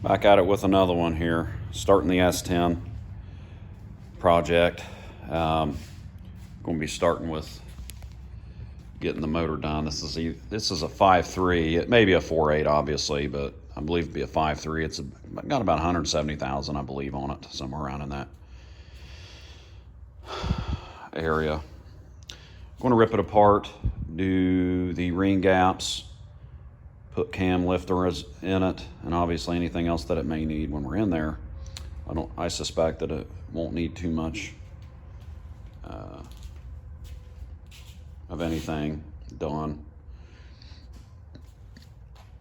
Back at it with another one here, starting the S10 project. Going to be starting with getting the motor done. This is a 5.3. It may be a 4.8, obviously, but I believe it'd be a 5.3. It's got about 170,000, I believe, on it, somewhere around in that area. I'm going to rip it apart, do the ring gaps, put cam lifters in it, and obviously anything else that it may need when we're in there. I suspect that it won't need too much of anything done.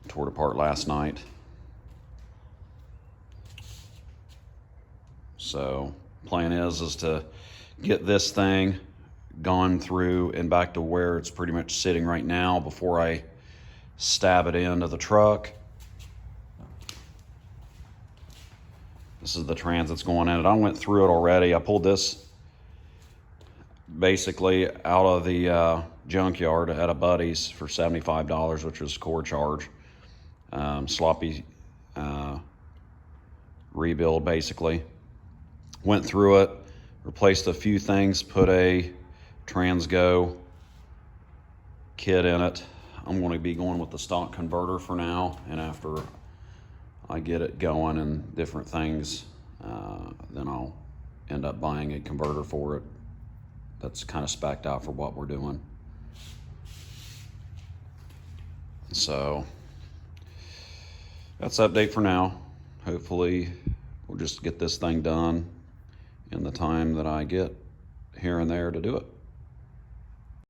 Tore it apart last night. So plan is to get this thing gone through and back to where it's pretty much sitting right now before I stab it into the truck. This is the trans that's going in it. I went through it already. I pulled this basically out of the junkyard at a buddy's for $75, which was core charge. Sloppy rebuild, basically. Went through it, replaced a few things, put a Transgo kit in it. I'm going to be going with the stock converter for now, and after I get it going and different things, then I'll end up buying a converter for it that's kind of spec'd out for what we're doing. So that's the update for now. Hopefully we'll just get this thing done in the time that I get here and there to do it.